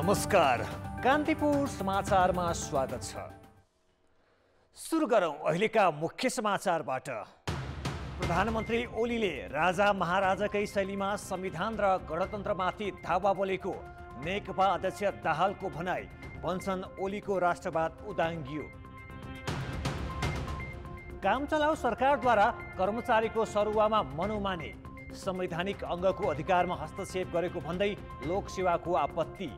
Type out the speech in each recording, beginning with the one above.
नमस्कार, कान्तिपुर समाचारमा स्वागत छ। सुरु गरौं अहिलेका मुख्य समाचारबाट। प्रधानमन्त्री ओलीले राजा महाराजाकै शैलीमा संविधान र गणतन्त्रमाथि धावा बोलेको नेकपा अध्यक्ष दाहालको भनाई, भन्छन् ओलीको राष्ट्रवाद उदाङ्गियो। काम चलाउ सरकारद्वारा कर्मचारीको सरुवामा मनोमाने, संवैधानिक अङ्गको अधिकारमा हस्तक्षेप गरेको भन्दै लोकसेवाको आपत्ति।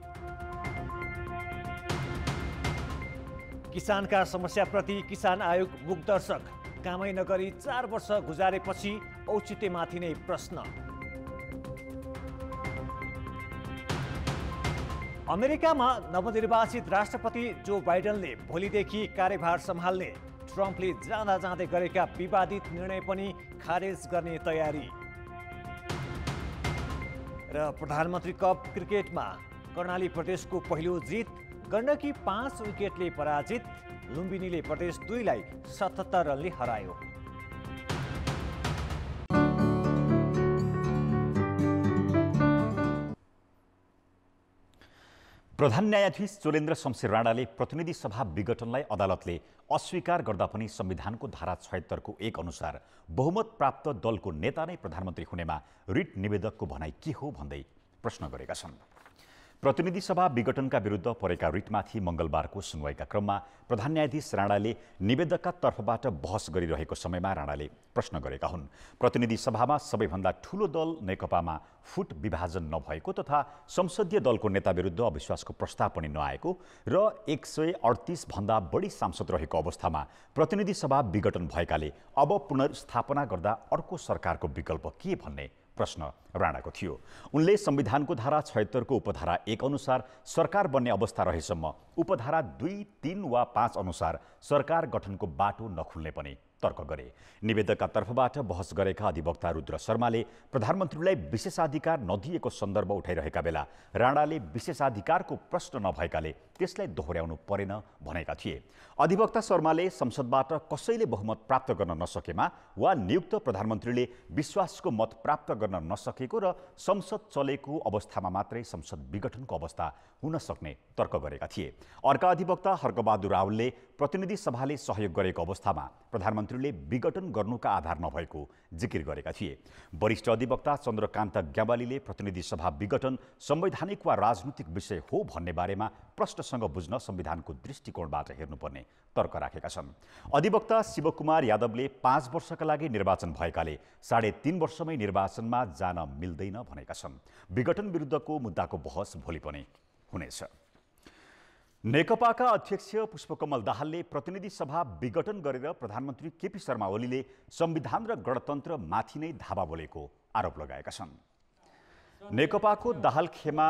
किसानका समस्याप्रति किसान आयोग मुखदर्शक, कामै नगरी 4 वर्ष गुजारेपछि औचित्यमाथि नै प्रश्न। अमेरिकामा नवनिर्वाचित राष्ट्रपति जो बाइडेनले भोलिदेखि कार्यभार सम्हाल्ने, ट्रम्पले जाँदा जाँदै गरेका विवादित निर्णय पनि खारेज गर्ने तयारी। र प्रधानमन्त्री कप क्रिकेटमा कर्णाली प्रदेशको पहिलो जित, गण्डकी 5 विकेटले पराजित, लुम्बिनीले प्रदेश 2 लाई 77 रनले हरायो। प्रधान न्यायाधीश चोलेन्द्र शमशेर राणाले प्रतिनिधि सभा विघटनलाई अदालतले अस्वीकार गर्दा पनि संविधानको धारा 76 को 1 अनुसार बहुमत प्राप्त दलको नेता नै प्रधानमन्त्री हुनेमा रिट निवेदकको भनाई के हो भन्दै प्रश्न गरेका छन्। प्रतिनिधि सभा विघटनका विरुद्ध परेका रिटमाथि मंगलबारको सुनवाईका क्रममा प्रधान न्यायाधीश राणाले निवेदकका तर्फबाट बहस गरिरहेको समयमा राणाले प्रश्न गरेका हुन्। प्रतिनिधि सभामा सबैभन्दा ठूलो दल नेकपामा फुट विभाजन नभएको तथा संसदीय दलको नेता विरुद्ध अविश्वासको प्रस्ताव पनि नआएको र 138 भन्दा बढी सांसद रहेको अवस्थामा प्रतिनिधि सभा विघटन भएकाले अब पुनर्स्थापना गर्दा अर्को सरकारको विकल्प के भन्ने प्रश्न राणाको थियो। उनले संविधानको धारा 76 को उपधारा 1 अनुसार सरकार बन्ने अवस्था रहेसम्म उपधारा 2, 3 वा 5 अनुसार सरकार गठनको बाटो नखुल्ने पनि तर्क गरे। निवेदकका तर्फबाट बहस गरेका अधिवक्ता रुद्र शर्माले प्रधानमन्त्रीलाई विशेषाधिकार नदिएको सन्दर्भ उठाइरहेका बेला राणाले विशेषाधिकारको प्रश्न नभएकाले त्यसलाई दोहोर्याउनु परेन भनेका थिए। अधिवक्ता शर्माले संसदबाट कसैले बहुमत प्राप्त गर्न नसकेमा वा नियुक्त प्रधानमन्त्रीले विश्वासको मत प्राप्त गर्न नसकेको र संसद चलेको अवस्थामा मात्रै संसद विघटनको अवस्था हुन सक्ने तर्क गरेका थिए। अर्का अधिवक्ता हर्कबहादुर रावलले प्रतिनिधि सभाले सहयोग गरेको अवस्थामा प्रधानमन्त्रीले विघटन गर्नुका आधार नभएको जिकिर गरेका थिए। वरिष्ठ अधिवक्ता चन्द्रकान्त ग्यावालीले प्रतिनिधि सभा विघटन संवैधानिक वा राजनीतिक विषय हो भन्ने बारेमा प्रश्नसँग बुझ्न संविधानको दृष्टिकोणबाट हेर्नुपर्ने तर्क राखेका छन्। अधिवक्ता शिवकुमार यादवले 5 वर्षका लागि निर्वाचन भएकाले 3.5 वर्षमै निर्वाचनमा जान मिल्दैन भनेका छन्। विघटन विरुद्धको मुद्दाको बहस भोलि पनि हुनेछ। नेकपाका अध्यक्ष पुष्पकमल दाहालले प्रतिनिधि सभा विघटन गरेर प्रधानमन्त्री केपी शर्मा ओलीले संविधान र गणतन्त्र माथि नै धावा बोलेको आरोप लगाएका छन्। नेकपाको दाहालखेमा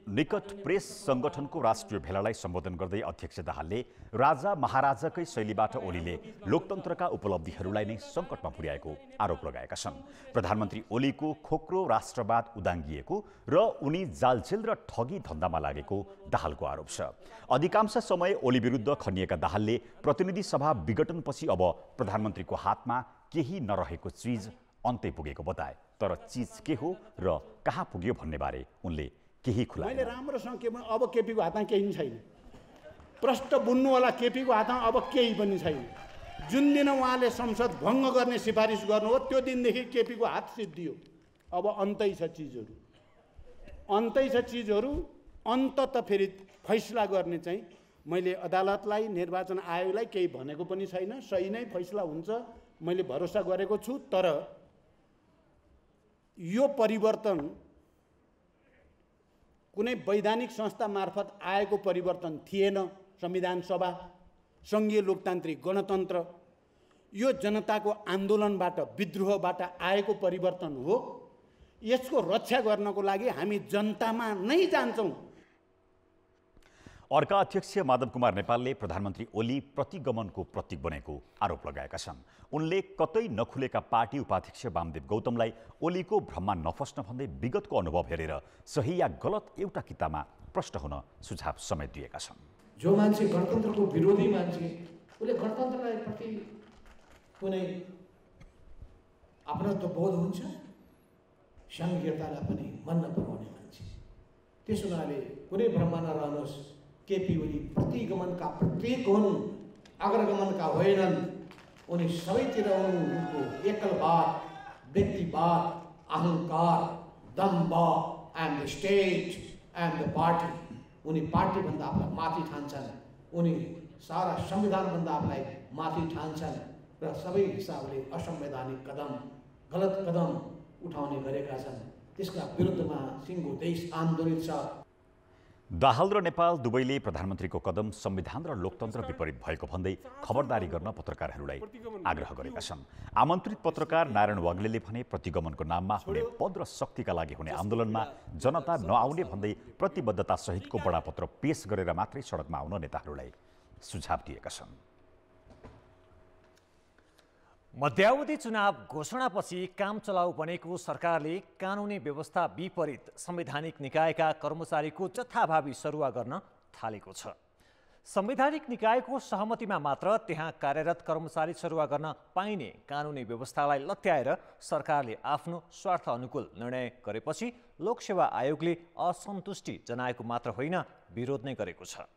निकट प्रेस संगठनको राष्ट्रिय भेलालाई सम्बोधन गर्दै अध्यक्ष दाहालले राजा महाराजाकै शैलीबाट ओलीले लोकतन्त्रका उपलब्धिहरूलाई नै सङ्कटमा पुर्याएको आरोप लगाएका छन्। प्रधानमन्त्री ओलीको खोक्रो राष्ट्रवाद उदाङ्गिएको र उनी जालझेल र ठगी धन्दामा लागेको दाहालको आरोप छ। अधिकांश समय ओली विरुद्ध खनिएका दाहालले प्रतिनिधि सभा विघटनपछि अब प्रधानमन्त्रीको हातमा केही नरहेको चिज अन्त्य पुगेको बताए। तर चिज के हो र कहाँ पुग्यो भन्ने बारे उनले केही खुलाए। मैले राम्रोसँग के अब केपीको हातमा केही छैन। प्रश्न बुन्नुवाला केपीको हातमा अब केही पनि छैन। जुन दिन उहाँले संसद भङ्ग गर्ने सिफारिस गर्नुभयो त्यो दिनदेखि केपीको हात सिद्धियो। अब अन्तै छ चिजहरू, अन्तै छ चिजहरू। अन्तत फेरि फैसला गर्ने चाहिँ मैले अदालतलाई, निर्वाचन आयोगलाई केही भनेको पनि छैन। सही नै फैसला हुन्छ मैले भरोसा गरेको छु। तर यो परिवर्तन कुनै वैधानिक संस्था मार्फत आएको परिवर्तन थिएन। संविधान सभा, सङ्घीय लोकतान्त्रिक गणतन्त्र यो जनताको आन्दोलनबाट, विद्रोहबाट आएको परिवर्तन हो। यसको रक्षा गर्नको लागि हामी जनतामा नै जान्छौँ। अर्का अध्यक्ष माधव कुमार नेपालले प्रधानमन्त्री ओली प्रतिगमनको प्रतीक बनेको आरोप लगाएका छन्। उनले कतै नखुलेका पार्टी उपाध्यक्ष वामदेव गौतमलाई ओलीको भ्रममा नफस्न भन्दै विगतको अनुभव हेरेर सही या गलत एउटा किताबमा प्रश्न हुन सुझाव समेत दिएका छन्। जो मान्छे गणतन्त्रको विरोधी मान्छे, उसले गणतन्त्रलाई प्रति कुनै अपनत्व बोध हुन्छ, संघीयतालाई पनि मन नपराउने मान्छे, त्यस हुनाले कुनै भ्रममा नरहनुहोस्। केपी ओली प्रतिगमनका प्रत्येक हुन्, अग्रगमनका होइनन्। उनी सबैतिर उनको एकलवाद, व्यक्तिवाद, अहङ्कार, दम्भ and the estate and the party. उनी पार्टीभन्दा आफूलाई माथि ठान्छन्, उनी सारा संविधानभन्दा आफूलाई माथि ठान्छन् र सबै हिसाबले असंवैधानिक कदम, गलत कदम उठाउने गरेका छन्। त्यसका विरुद्धमा सिङ्गो देश आन्दोलित छ। दाहाल र नेपाल दुवैले प्रधानमन्त्रीको कदम संविधान र लोकतन्त्र विपरीत भएको भन्दै खबरदारी गर्न पत्रकारहरूलाई आग्रह गरेका छन्। आमन्त्रित पत्रकार नारायण वाग्लेले भने प्रतिगमनको नाममा हुने पद र शक्तिका लागि हुने आन्दोलनमा जनता नआउने भन्दै प्रतिबद्धता सहितको बडापत्र पेश गरेर मात्रै सडकमा आउन नेताहरूलाई सुझाव दिएका छन्। मध्यावधि चुनाव घोषणापछि काम चलाउ बनेको सरकारले कानुनी व्यवस्था विपरीत संवैधानिक निकायका कर्मचारीको जथाभावी सरुवा गर्न थालेको छ। संवैधानिक निकायको सहमतिमा मात्र त्यहाँ कार्यरत कर्मचारी सरुवा गर्न पाइने कानुनी व्यवस्थालाई लत्याएर सरकारले आफ्नो स्वार्थ अनुकूल निर्णय गरेपछि लोकसेवा आयोगले असन्तुष्टि जनाएको मात्र होइन, विरोध नै गरेको छ।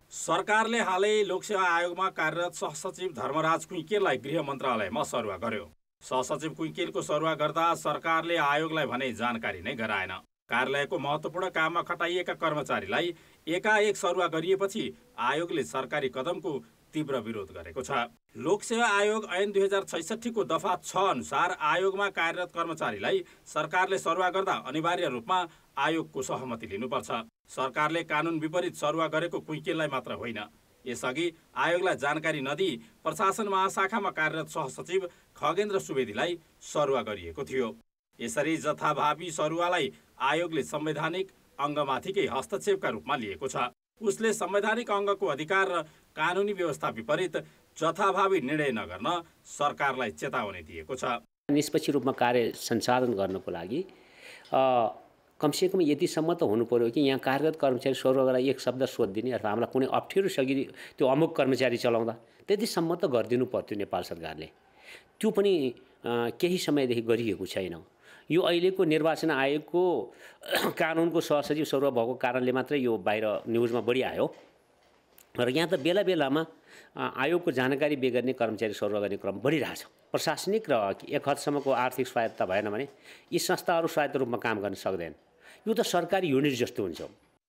सरकारले हालै लोकसेवा आयोगमा कार्यरत सहसचिव धर्मराज कुइकेललाई गृह मन्त्रालयमा सरुवा गर्यो। सहसचिव कुइकेलको सरुवा गर्दा सरकारले आयोगलाई भने जानकारी नै गराएन। कार्यालयको महत्त्वपूर्ण काममा खटाइएका कर्मचारीलाई एकाएक सरुवा गरिएपछि आयोगले सरकारी कदमको तीव्र विरोध गरेको छ। लोकसेवा आयोग ऐन 2066 को दफा 6 अनुसार आयोगमा कार्यरत कर्मचारीलाई सरकारले सरुवा गर्दा अनिवार्य रूपमा आयोगको सहमति लिनुपर्छ। सरकारले कानुन विपरीत सरुवा गरेको कुइकेललाई मात्र होइन, यसअघि आयोगलाई जानकारी नदिई प्रशासन महाशाखामा कार्यरत सहसचिव खगेन्द्र सुवेदीलाई सरुवा गरिएको थियो। यसरी जथाभावी सरुवालाई आयोगले संवैधानिक अङ्गमाथिकै हस्तक्षेपका रूपमा लिएको छ। उसले संवैधानिक अङ्गको अधिकार र कानुनी व्यवस्था विपरीत जथाभावी निर्णय नगर्न सरकारलाई चेतावनी दिएको छ। निष्पक्ष रूपमा कार्य सञ्चालन गर्नको लागि कमसेकम यतिसम्म त हुनु पर्यो कि यहाँ कार्यरत कर्मचारी सरुवा एक शब्द सोधिदिने अथवा हामीलाई कुनै अप्ठ्यारो सकी त्यो अमुक कर्मचारी चलाउँदा त्यतिसम्म त गरिदिनु पर्थ्यो नेपाल सरकारले। त्यो पनि केही समयदेखि गरिएको छैन। यो अहिलेको निर्वाचन आयोगको कानुनको सहसचिव सरुवा भएको कारणले मात्रै यो बाहिर न्युजमा बढी आयो र यहाँ त बेला बेलामा आयोगको जानकारी बेगर्ने कर्मचारी सरुवा गर्ने क्रम बढिरहेछ। प्रशासनिक र एक हदसम्मको आर्थिक स्वायत्तता भएन भने यी संस्थाहरू स्वायत्त रूपमा काम गर्न सक्दैन। यो त सरकारी युनिट जस्तो हुन्छ।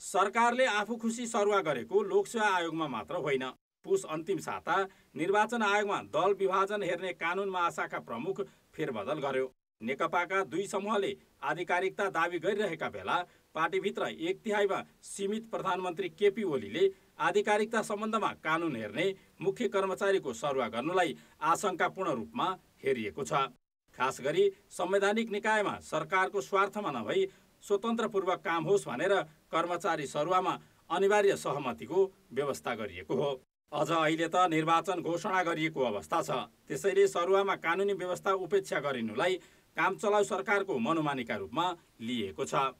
सरकारले आफू खुसी सरुवा गरेको लोकसेवा आयोगमा मात्र होइन, पुस अन्तिम साता निर्वाचन आयोगमा दल विभाजन हेर्ने कानुन महाशाखा प्रमुख फेरबदल गर्यो। नेकपाका दुई समूहले आधिकारिकता दावी गरिरहेका बेला पार्टीभित्र एक तिहाईमा सीमित प्रधानमन्त्री केपी ओलीले आधिकारिकता सम्बन्धमा कानुन हेर्ने मुख्य कर्मचारीको सरुवा गर्नुलाई आशंकापूर्ण रूपमा हेरिएको छ। खास गरी संवैधानिक निकायमा सरकारको स्वार्थमा नभई स्वतन्त्रपूर्वक काम होस् भनेर कर्मचारी सरुवामा अनिवार्य सहमतिको व्यवस्था गरिएको हो। अझ अहिले त निर्वाचन घोषणा गरिएको अवस्था छ, त्यसैले सरुवामा कानुनी व्यवस्था उपेक्षा गरिनुलाई काम चलाउ सरकारको मनोमानीका रूपमा लिएको छ।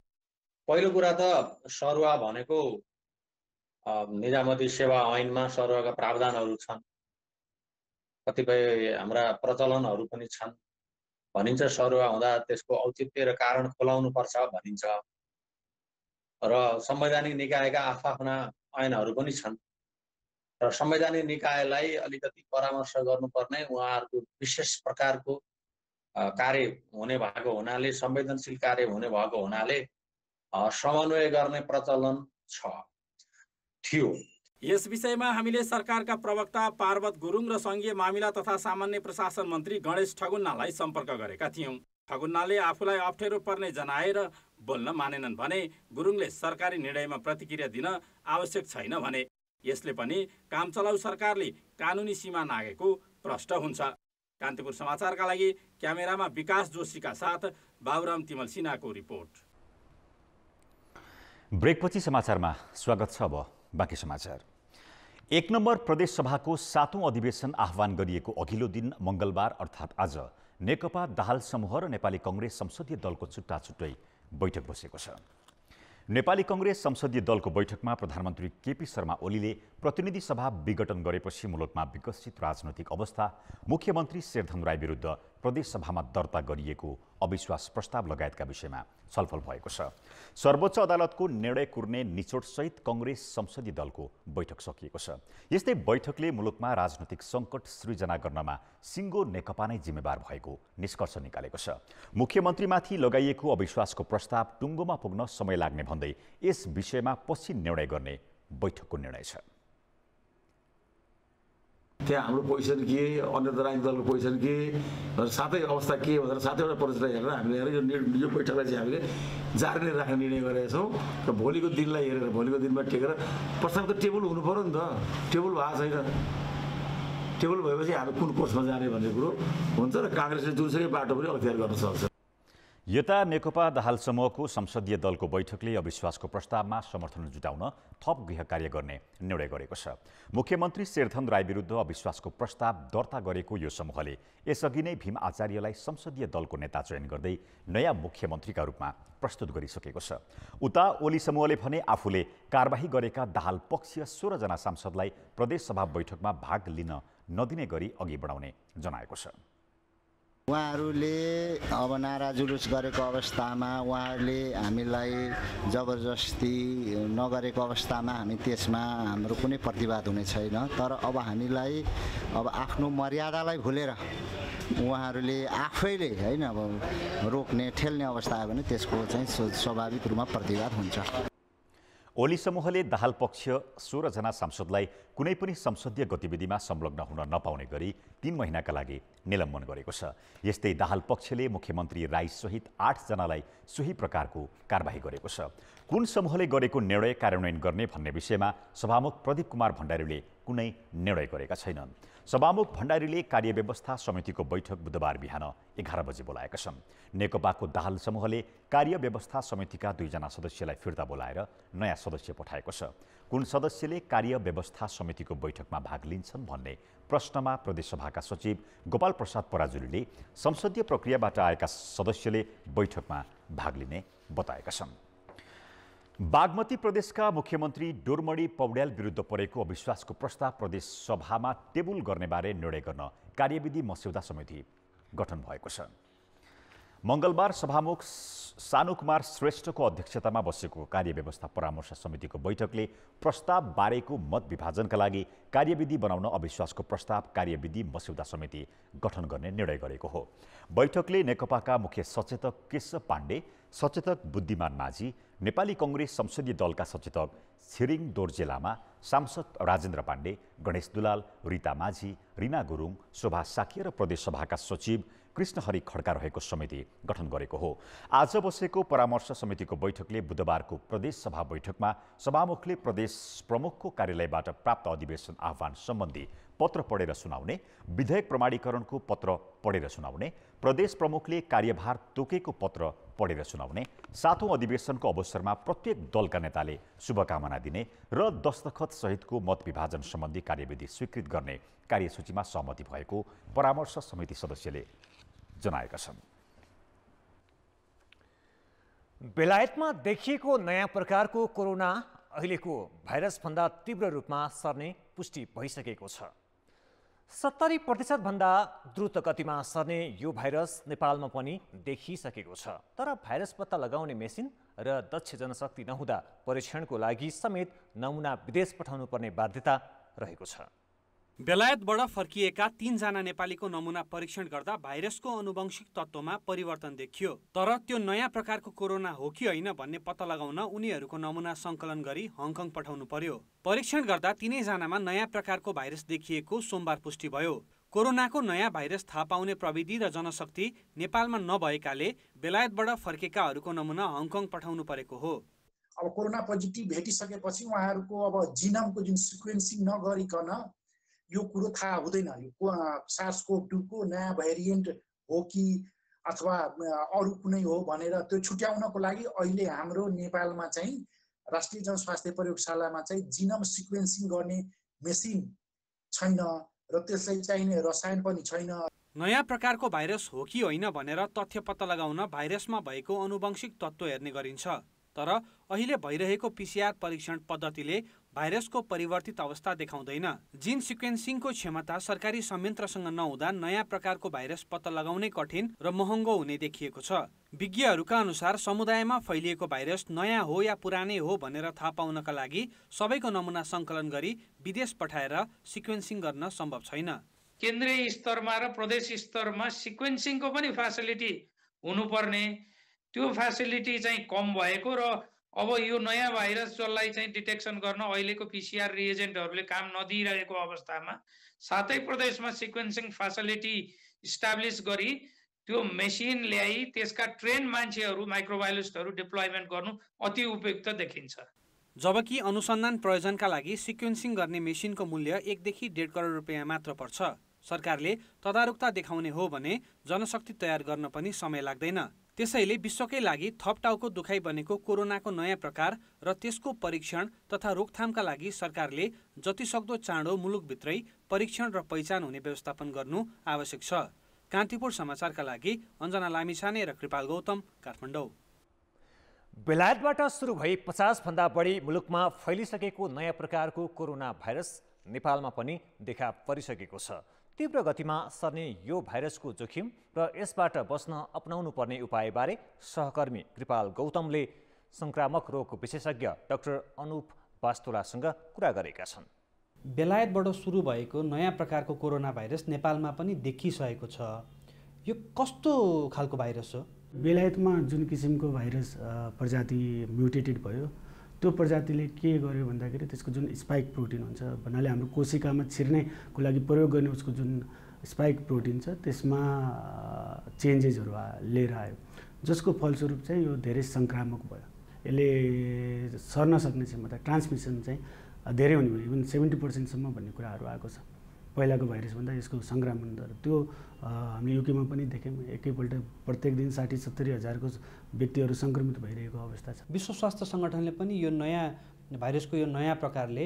पहिलो कुरा त सरुवा भनेको निजामती सेवा ऐनमा सरुवाका प्रावधानहरू छन्, कतिपय हाम्रा प्रचलनहरू पनि छन्। भनिन्छ सरुवा हुँदा त्यसको औचित्य र कारण खोलाउनु पर्छ भनिन्छ र संवैधानिक निकायका आफ्ना ऐनहरू पनि छन् र संवैधानिक निकायलाई अलिकति परामर्श गर्नुपर्ने उहाँहरूको विशेष प्रकारको कार्य हुने भएको हुनाले, संवेदनशील कार्य हुने भएको हुनाले समन्वय गर्ने प्रचलन थियो। यस विषयमा हामीले सरकारका प्रवक्ता पार्वत गुरुङ र संघीय मामिला तथा सामान्य प्रशासन मन्त्री गणेश ठगुन्नालाई सम्पर्क गरेका थियौं। ठगुन्नाले आफूलाई अप्ठ्यारो पर्ने जनाएर बोल्न मानेनन् भने गुरुङले सरकारी निर्णयमा प्रतिक्रिया दिन आवश्यक छैन भने। यसले पनि काम चलाउ सरकारले कानुनी सीमा नागेको प्रष्ट हुन्छ। कान्तिपुर समाचारका लागि क्यामेरामा विकास जोशीका साथ बाबुराम तिमल सिन्हाको रिपोर्ट। ब्रेकपछि समाचारमा स्वागत छ। अब बाँकी समाचार। 1 नम्बर प्रदेश सभाको 7औं अधिवेशन आह्वान गरिएको अघिल्लो दिन मंगलबार अर्थात् आज नेकपा दाहाल समूह र नेपाली कांग्रेस संसदीय दलको छुट्टा छुट्टै बैठक बसेको छ। नेपाली कांग्रेस संसदीय दलको बैठकमा प्रधानमन्त्री केपी शर्मा ओलीले प्रतिनिधि सभा विघटन गरेपछि मुलुकमा विकसित राजनैतिक अवस्था, मुख्यमन्त्री शेरधन राई विरुद्ध प्रदेशसभामा दर्ता गरिएको अविश्वास प्रस्ताव लगायतका विषयमा छलफल भएको छ। सर्वोच्च अदालतको निर्णय कुर्ने निचोडसहित कांग्रेस संसदीय दलको बैठक सकिएको छ। यस्तै बैठकले मुलुकमा राजनैतिक सङ्कट सृजना गर्नमा सिङ्गो नेकपा नै जिम्मेवार भएको निष्कर्ष निकालेको छ। मुख्यमन्त्रीमाथि लगाइएको अविश्वासको प्रस्ताव टुङ्गोमा पुग्न समय लाग्ने भन्दै यस विषयमा पछि निर्णय गर्ने बैठकको निर्णय छ। त्यहाँ हाम्रो पोजिसन के, अन्य राजनीतिक दलको पोजिसन के, सातै अवस्था के भनेर सातैवटा परिस्थिति हेरेर हामीले यो बैठकलाई चाहिँ हामीले जारी नै राख्ने निर्णय गरेका छौँ र भोलिको दिनलाई हेरेर भोलिको दिनमा टेकेर प्रस्ताव त टेबल हुनु पर्यो नि त। टेबल भएको छैन। टेबल भएपछि हामी कुन कोर्समा जाने भन्ने कुरो हुन्छ र काङ्ग्रेसले जुनसुकै बाटो पनि अख्तियार गर्न सक्छ। यता नेकपा दाहाल समूहको संसदीय दलको बैठकले अविश्वासको प्रस्तावमा समर्थन जुटाउन थप गृह कार्य गर्ने निर्णय गरेको छ। मुख्यमन्त्री शेरधन राई विरुद्ध अविश्वासको प्रस्ताव दर्ता गरेको यो समूहले यसअघि नै भीम आचार्यलाई संसदीय दलको नेता चयन गर्दै नयाँ मुख्यमन्त्रीका रूपमा प्रस्तुत गरिसकेको छ। उता ओली समूहले भने आफूले कारबाही गरेका दाहाल पक्षीय 16 जना सांसदलाई प्रदेशसभा बैठकमा भाग लिन नदिने गरी अघि बढाउने जनाएको छ। उहाँहरूले अब नारा जुलुस गरेको अवस्थामा उहाँहरूले हामीलाई जबरजस्ती नगरेको अवस्थामा हामी त्यसमा हाम्रो कुनै प्रतिवाद हुने छैन। तर अब हामीलाई अब आफ्नो मर्यादालाई भुलेर उहाँहरूले आफैले हैन अब रोक्ने ठेल्ने अवस्था आयो भने त्यसको चाहिँ स्वाभाविक रूपमा प्रतिवाद हुन्छ। ओली समूहले दाहाल पक्षीय 16 जना सांसदलाई कुनै पनि संसदीय गतिविधिमा संलग्न हुन नपाउने गरी 3 महिनाका लागि निलम्बन गरेको छ। यस्तै दाहाल पक्षले मुख्यमन्त्री राई सहित 8 जनालाई सोही प्रकारको कारबाही गरेको छ। कुन समूहले गरेको निर्णय कार्यान्वयन गर्ने भन्ने विषयमा सभामुख प्रदीप कुमार भण्डारीले कुनै निर्णय गरेका छैनन्। सभामुख भण्डारीले कार्यव्यवस्था समितिको बैठक बुधबार बिहान 11 बजे बोलाएका छन्। नेकपाको दाहाल समूहले कार्यव्यवस्था समितिका 2 जना सदस्यलाई फिर्ता बोलाएर नयाँ सदस्य पठाएको छ। कुन सदस्यले कार्यव्यवस्था समितिको बैठकमा भाग लिन्छन् भन्ने प्रश्नमा प्रदेशसभाका सचिव गोपाल प्रसाद पराजुलीले संसदीय प्रक्रियाबाट आएका सदस्यले बैठकमा भाग लिने बताएका छन्। बागमती प्रदेशका मुख्यमन्त्री डोरमणी पौड्याल विरुद्ध परेको अविश्वासको प्रस्ताव प्रदेश सभामा टेबल गर्नेबारे निर्णय गर्न कार्यविधि मस्यौदा समिति गठन भएको छ। मंगलबार सभामुख सानुकुमार श्रेष्ठको अध्यक्षतामा बसेको कार्यव्यवस्था परामर्श समितिको बैठकले प्रस्ताव बारेको मत विभाजनका लागि कार्यविधि बनाउन अविश्वासको प्रस्ताव कार्यविधि मस्यौदा समिति गठन गर्ने निर्णय गरेको हो। बैठकले नेकपाका मुख्य सचेतक केशव पाण्डे, सचेतक बुद्धिमान माझी, नेपाली कांग्रेस संसदीय दलका सचेतक छिरिङ दोर्जे लामा, सांसद राजेन्द्र पाण्डे, गणेश दुलाल, रीता माझी, रीना गुरुङ, शोभा साकिया र प्रदेशसभाका सचिव कृष्णहरि खड्का रहेको समिति गठन गरेको हो। आज बसेको परामर्श समितिको बैठकले बुधबारको प्रदेशसभा बैठकमा सभामुखले प्रदेश प्रमुखको कार्यालयबाट प्राप्त अधिवेशन आह्वान सम्बन्धी पत्र पढेर सुनाउने, विधेयक प्रमाणीकरणको पत्र पढेर सुनाउने, प्रदेश प्रमुखले कार्यभार तोकेको पत्र पढेर सुनाउने, 7औं अधिवेशनको अवसरमा प्रत्येक दलका नेताले शुभकामना दिने र दस्तखत सहितको मत विभाजन सम्बन्धी कार्यविधि स्वीकृत गर्ने कार्यसूचीमा सहमति भएको परामर्श समिति सदस्यले जनाएका छन्। बेलायतमा देखिएको नयाँ प्रकारको कोरोना अहिलेको भाइरसभन्दा तीव्र रूपमा सर्ने पुष्टि भइसकेको छ। 70% भन्दा द्रुत गतिमा सर्ने यो भाइरस नेपालमा पनि देखिसकेको छ। तर भाइरस पत्ता लगाउने मेसिन र दक्ष जनशक्ति नहुँदा परीक्षणको लागि समेत नमुना विदेश पठाउनु पर्ने बाध्यता रहेको छ। बेलायतबाट फर्किएका 3 जना नेपालीको नमुना परीक्षण गर्दा भाइरसको आनुवंशिक तत्त्वमा परिवर्तन देखियो। तर त्यो नयाँ प्रकारको कोरोना हो कि होइन भन्ने पत्ता लगाउन उनीहरूको नमुना सङ्कलन गरी हङकङ पठाउनु पर्यो। परीक्षण गर्दा 3 जनामा नयाँ प्रकारको भाइरस देखिएको सोमबार पुष्टि भयो। कोरोनाको नयाँ भाइरस थाहा पाउने प्रविधि र जनशक्ति नेपालमा नभएकाले बेलायतबाट फर्केकाहरूको नमुना हङकङ पठाउनु परेको हो। अब कोरोना पोजिटिभ भेटिसकेपछि उहाँहरूको अब जिनोमको जुन सिक्वेन्सिङ नगरिकन यो कुरो थाहा हुँदैन यो SARS-CoV-2 को नयाँ भेरिएन्ट हो कि अथवा अरू कुनै हो भनेर त्यो छुट्याउनको लागि अहिले हाम्रो नेपालमा चाहिँ राष्ट्रिय जनस्वास्थ्य प्रयोगशालामा चाहिँ जिनोम सिक्वेन्सिङ गर्ने मेसिन छैन र त्यसलाई चाहिने रसायन पनि छैन। नयाँ प्रकारको भाइरस हो कि होइन भनेर तथ्य पत्ता लगाउन भाइरसमा भएको आनुवंशिक तत्त्व हेर्ने गरिन्छ। तर अहिले भइरहेको PCR परीक्षण पद्धतिले भाइरसको परिवर्तित अवस्था देखाउँदैन। जिन सिक्वेन्सिङको क्षमता सरकारी संयन्त्रसँग नहुँदा नयाँ प्रकारको भाइरस पत्ता लगाउनै कठिन र महँगो हुने देखिएको छ। विज्ञहरूका अनुसार समुदायमा फैलिएको भाइरस नयाँ हो या पुरानै हो भनेर थाहा पाउनका लागि सबैको नमुना सङ्कलन गरी विदेश पठाएर सिक्वेन्सिङ गर्न सम्भव छैन। केन्द्रीय स्तरमा र प्रदेश स्तरमा सिक्वेन्सिङको पनि फेसिलिटी हुनुपर्ने, त्यो फेसिलिटी चाहिँ कम भएको र अब यो नयाँ भाइरस जसलाई चाहिँ डिटेक्सन गर्न अहिलेको पिसिआर रिएजेन्टहरूले काम नदिइरहेको अवस्थामा सातै प्रदेशमा सिक्वेन्सिङ फेसिलिटी इस्टाब्लिस गरी त्यो मेसिन ल्याई त्यसका ट्रेन मान्छेहरू माइक्रोबायोलोजिस्टहरू डिप्लोयमेन्ट गर्नु अति उपयुक्त देखिन्छ। जबकि अनुसन्धान प्रयोजनका लागि सिक्वेन्सिङ गर्ने मेसिनको मूल्य 1 देखि 1.5 करोड रुपियाँ मात्र पर्छ। सरकारले तदारुकता देखाउने हो भने जनशक्ति तयार गर्न पनि समय लाग्दैन। त्यसैले विश्वकै लागि थप टाउको दुखाइ बनेको कोरोनाको नयाँ प्रकार र त्यसको परीक्षण तथा रोकथामका लागि सरकारले जतिसक्दो चाँडो मुलुकभित्रै परीक्षण र पहिचान हुने व्यवस्थापन गर्नु आवश्यक छ। कान्तिपुर समाचारका लागि अञ्जना लामिछाने र कृपाल गौतम, काठमाडौँ। बेलायतबाट सुरु भई 50 भन्दा बढी मुलुकमा फैलिसकेको नयाँ प्रकारको कोरोना भाइरस नेपालमा पनि देखा परिसकेको छ। तीव्र गतिमा सर्ने यो भाइरसको जोखिम र यसबाट बस्न अपनाउनु पर्ने उपायबारे सहकर्मी कृपाल गौतमले संक्रामक रोग विशेषज्ञ डाक्टर अनुप वास्तोलासँग कुरा गरेका छन्। बेलायतबाट सुरु भएको नयाँ प्रकारको कोरोना भाइरस नेपालमा पनि देखिसकेको छ। यो कस्तो खालको भाइरस हो? बेलायतमा जुन किसिमको भाइरस प्रजाति म्युटेटेड भयो, त्यो प्रजातिले के गर्यो भन्दाखेरि त्यसको जुन स्पाइक प्रोटिन हुन्छ, भन्नाले हाम्रो कोशिकामा छिर्नेको लागि प्रयोग गर्ने उसको जुन स्पाइक प्रोटिन छ त्यसमा चेन्जेसहरू लिएर आयो, जसको फलस्वरूप चाहिँ यो धेरै सङ्क्रामक भयो। यसले सर्न सक्ने क्षमता, ट्रान्समिसन चाहिँ धेरै हुने भयो, इभन 70% भन्ने कुराहरू आएको छ। पहिलाको भाइरसभन्दा यसको सङ्क्रमण दर त्यो हामी युकेमा पनि देख्यौँ, एकैपल्ट प्रत्येक दिन 60-70 हजारको व्यक्तिहरू सङ्क्रमित भइरहेको अवस्था छ। विश्व स्वास्थ्य सङ्गठनले पनि यो नयाँ भाइरसको यो नयाँ प्रकारले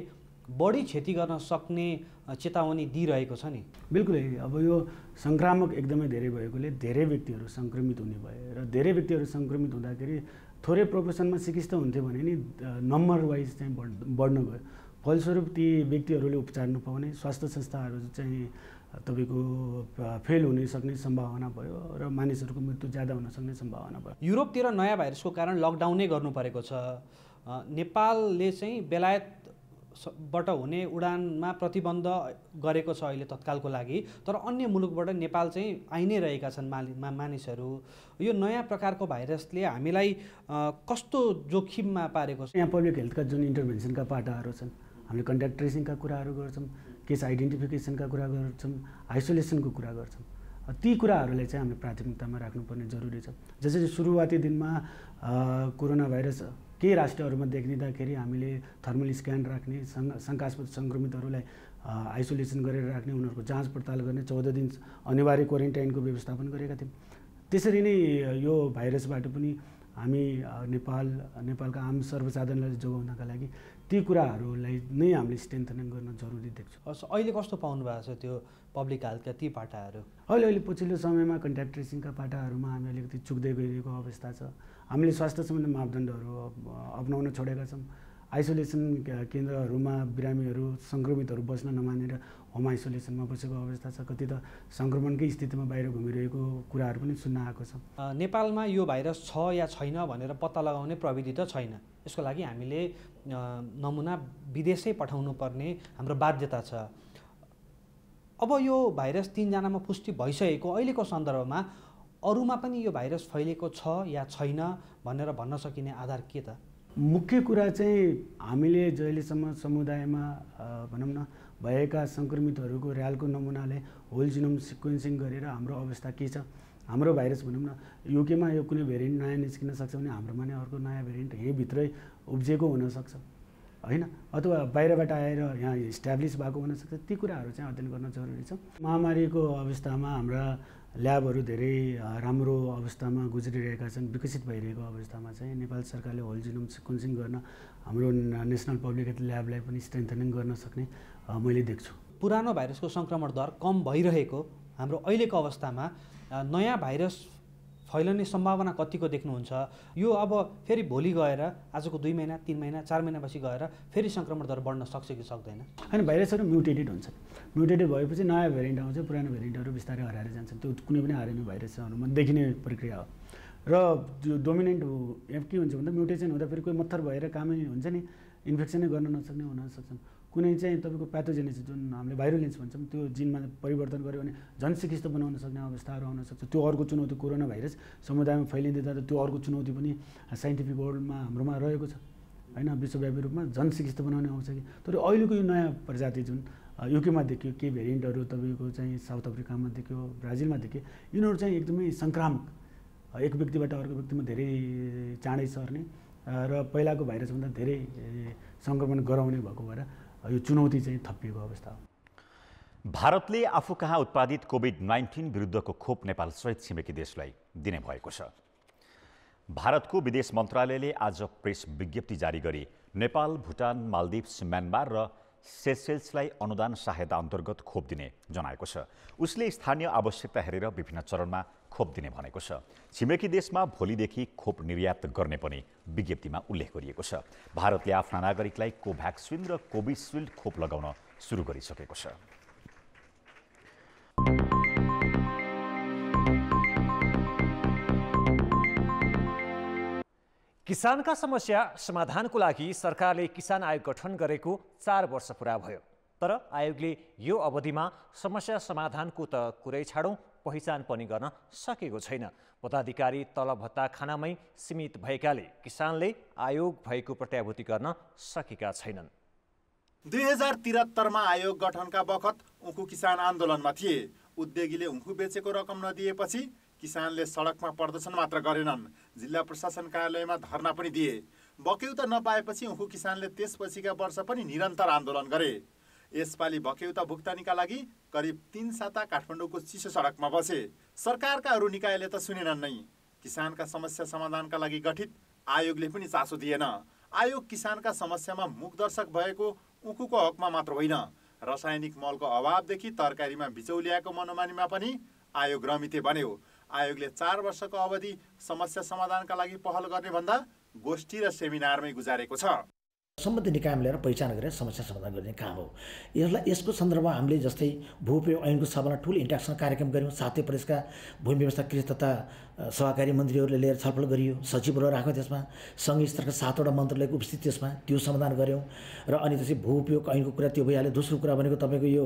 बढी क्षति गर्न सक्ने चेतावनी दिइरहेको छ नि। बिल्कुल, अब यो सङ्क्रामक एकदमै धेरै भएकोले धेरै व्यक्तिहरू सङ्क्रमित हुने भयो र धेरै व्यक्तिहरू सङ्क्रमित हुँदाखेरि थोरै प्रोपोर्सनमा चिकित्सा हुन्थ्यो भने नि नम्बर वाइज चाहिँ बढ्न गयो। फलस्वरूप ती व्यक्तिहरूले उपचार नपाउने, स्वास्थ्य संस्थाहरू चाहिँ तपाईँको फेल हुन सक्ने सम्भावना भयो र मानिसहरूको मृत्यु ज्यादा हुन सक्ने सम्भावना भयो। युरोपतिर नयाँ भाइरसको कारण लकडाउनै गर्नु परेको छ। नेपालले चाहिँ बेलायतबाट हुने उडानमा प्रतिबन्ध गरेको छ अहिले तत्कालको लागि, तर अन्य मुलुकबाट नेपाल चाहिँ आइ नै रहेका छन् मानिसहरू। यो नयाँ प्रकारको भाइरसले हामीलाई कस्तो जोखिममा पारेको छ? यहाँ पब्लिक हेल्थका जुन इन्टरभेन्सनका पाटाहरू छन्, हामीले कन्ट्याक्ट ट्रेसिङका कुराहरू गर्छौँ, केस आइडेन्टिफिकेसनका कुरा गर्छौँ, आइसोलेसनको कुरा गर्छौँ। ती कुराहरूलाई चाहिँ हामीले प्राथमिकतामा राख्नुपर्ने जरुरी छ। जसरी सुरुवाती दिनमा कोरोना भाइरस केही राष्ट्रहरूमा देखिँदाखेरि हामीले थर्मल स्क्यान राख्ने, शङ्कास्पद सङ्क्रमितहरूलाई आइसोलेसन गरेर राख्ने, उनीहरूको जाँच पडताल गर्ने, 14 दिन अनिवार्य क्वारेन्टाइनको व्यवस्थापन गरेका थियौँ। त्यसरी नै यो भाइरसबाट पनि हामी नेपालका आम सर्वसाधारणलाई जोगाउनका लागि ती कुराहरूलाई नै हामीले स्ट्रेन्थनिङ गर्न जरुरी देख्छौँ। अहिले कस्तो पाउनु भएको छ त्यो पब्लिक हेल्थका ती पाटाहरू? अहिले पछिल्लो समयमा कन्ट्याक्ट ट्रेसिङका पाटाहरूमा हामी अलिकति चुक्दै गइरहेको अवस्था छ। हामीले स्वास्थ्य सम्बन्धी मापदण्डहरू अपनाउन छोडेका छौँ। आइसोलेसन केन्द्रहरूमा बिरामीहरू सङ्क्रमितहरू बस्न नमानेर होम आइसोलेसनमा बसेको अवस्था छ। कति त सङ्क्रमणकै स्थितिमा बाहिर घुमिरहेको कुराहरू पनि सुन्न आएको छ। नेपालमा यो भाइरस छ या छैन भनेर पत्ता लगाउने प्रविधि त छैन। यसको लागि हामीले नमुना विदेशै पठाउनु पर्ने हाम्रो बाध्यता छ। अब यो भाइरस 3 जनामा पुष्टि भइसकेको अहिलेको सन्दर्भमा अरूमा पनि यो भाइरस फैलिएको छ या छैन भनेर भन्न सकिने आधार के त? मुख्य कुरा चाहिँ हामीले जहिलेसम्म समुदायमा भनौँ न भएका सङ्क्रमितहरूको र्यालको नमुनाले होल जिनोम सिक्वेन्सिङ गरेर हाम्रो अवस्था के छ, हाम्रो भाइरस भनौँ न युकेमा यो कुनै भेरिएन्ट नयाँ निस्किन सक्छ भने हाम्रोमा नै अर्को नयाँ भेरिएन्ट यहीँभित्रै उब्जिएको हुनसक्छ होइन, अथवा बाहिरबाट आएर यहाँ इस्ट्याब्लिस भएको हुनसक्छ। ती कुराहरू चाहिँ अध्ययन गर्न जरुरी छ। महामारीको अवस्थामा हाम्रा ल्याबहरू धेरै राम्रो अवस्थामा गुज्रिरहेका छन्। विकसित भइरहेको अवस्थामा चाहिँ नेपाल सरकारले होल जिनोम सिक्वेन्सिङ गर्न हाम्रो नेसनल पब्लिक हेल्थ ल्याबलाई पनि स्ट्रेन्थनिङ गर्न सक्ने मैले देख्छु। पुरानो भाइरसको सङ्क्रमण दर कम भइरहेको हाम्रो अहिलेको अवस्थामा नयाँ भाइरस फैलने सम्भावना कतिको देख्नुहुन्छ? यो अब फेरि भोलि गएर आजको 2 महिना 3 महिना 4 महिनापछि गएर फेरि सङ्क्रमण दर बढ्न सक्छ कि सक्दैन? होइन, भाइरसहरू म्युटेटेड हुन्छ। म्युटेटेड भएपछि नयाँ भेरिएन्ट आउँछ, पुरानो भेरिएन्टहरू बिस्तारै हराएर जान्छ। त्यो कुनै पनि आरएनए भाइरसहरूमा देखिने प्रक्रिया हो। र जो डोमिनेन्ट के हुन्छ भन्दा म्युटेसन हुँदा फेरि कोही मत्थर भएर कामै हुन्छ नि, इन्फेक्सनै गर्न नसक्ने हुन सक्छन्। कुनै चाहिँ तपाईँको प्याथोजेनेसिस जुन हामीले भाइरोलेन्स भन्छौँ त्यो जिनमा परिवर्तन गर्यो भने झन् सिकिस्त बनाउन सक्ने अवस्थाहरू आउन सक्छ। त्यो अर्को चुनौती, कोरोना भाइरस समुदायमा फैलिँदै जाँदा त्यो अर्को चुनौती पनि साइन्टिफिक वर्ल्डमा हाम्रोमा रहेको छ होइन, विश्वव्यापी रूपमा झन् सिकिस्त बनाउने आउँछ कि। तर अहिलेको यो नयाँ प्रजाति जुन युकेमा देखियो, केही भेरिएन्टहरू तपाईँको चाहिँ साउथ अफ्रिकामा देखियो, ब्राजिलमा देखियो, यिनीहरू चाहिँ एकदमै सङ्क्रामक, एक व्यक्तिबाट अर्को व्यक्तिमा धेरै चाँडै सर्ने र पहिलाको भाइरसभन्दा धेरै सङ्क्रमण गराउने भएको भएर यो चुनौती चाहिँ थपिएको अवस्था हो। भारतले आफू कहाँ उत्पादित कोभिड-19 विरुद्धको खोप नेपाल सहित छिमेकी देशलाई दिने भएको छ। भारतको विदेश मन्त्रालयले आज प्रेस विज्ञप्ति जारी गरी नेपाल, भुटान, मालदिप्स, म्यानमार र सेसेल्सलाई अनुदान सहायता अन्तर्गत खोप दिने जनाएको छ। उसले स्थानीय आवश्यकता हेरेर विभिन्न चरणमा खोप दिने भनेको छ। छिमेकी देशमा भोलिदेखि खोप निर्यात गर्ने पनि विज्ञप्तिमा उल्लेख गरिएको छ। भारतले आफ्ना नागरिकलाई कोभ्याक्सिन र कोभिसिल्ड खोप लगाउन सुरु गरिसकेको छ। किसानका समस्या समाधानको लागि सरकारले किसान आयोग गठन गरेको 4 वर्ष पुरा भयो। तर आयोगले यो अवधिमा समस्या समाधानको त कुरै छाडौँ, पहिचान पनि गर्न सकेको छैन। पदाधिकारी तलब भत्ता खानामै सीमित भएकाले किसानले आयोग भएको प्रत्याभूति गर्न सकेका छैनन्। 2073 मा आयोग गठनका बखत उखु किसान आन्दोलनमा थिए। उद्योगीले उखु बेचेको रकम नदिएपछि किसानले सडकमा प्रदर्शन मात्र गरेनन्, जिल्ला प्रशासन कार्यालयमा धरना पनि दिए। बक्यौता नपाएपछि उखु किसानले त्यसपछिका वर्ष पनि निरन्तर आन्दोलन गरे। यसपालि बक्यौता भुक्तानीका लागि करिब 3 साता काठमाडौँको चिसो सडकमा बसे। सरकारका अरू निकायले त सुनेनन् नै। किसानका समस्या समाधानका लागि गठित आयोगले पनि चासो दिएन। आयोग किसानका समस्यामा मुखदर्शक भएको उखुको हकमा मात्र होइन, रासायनिक मलको अभावदेखि तरकारीमा बिचौलियाको मनोमानीमा पनि आयोग रमिते बन्यो। आयोगले 4 वर्षको अवधि समस्या समाधानका लागि पहल गर्ने भन्दा गोष्ठी र सेमिनारमै गुजारेको छ। सम्बन्धित निकायमा लिएर पहिचान गरेर समस्या समाधान गर्ने काम हो। यसको सन्दर्भमा हामीले जस्तै भूउपयोग ऐनको सभामा ठुलो इन्ट्याक्सन कार्यक्रम गऱ्यौँ। सातै प्रदेशका भूमि व्यवस्था कृषि तथा सहकारी मन्त्रीहरूले लिएर छलफल गरियो। सचिवहरू राख्यौँ त्यसमा, सङ्घीय स्तरका 7वटा मन्त्रालयको उपस्थिति त्यसमा, त्यो समाधान गऱ्यौँ। र अनि त्यसपछि भूउपयोग ऐनको कुरा त्यो भइहाल्यो। दोस्रो कुरा भनेको तपाईँको यो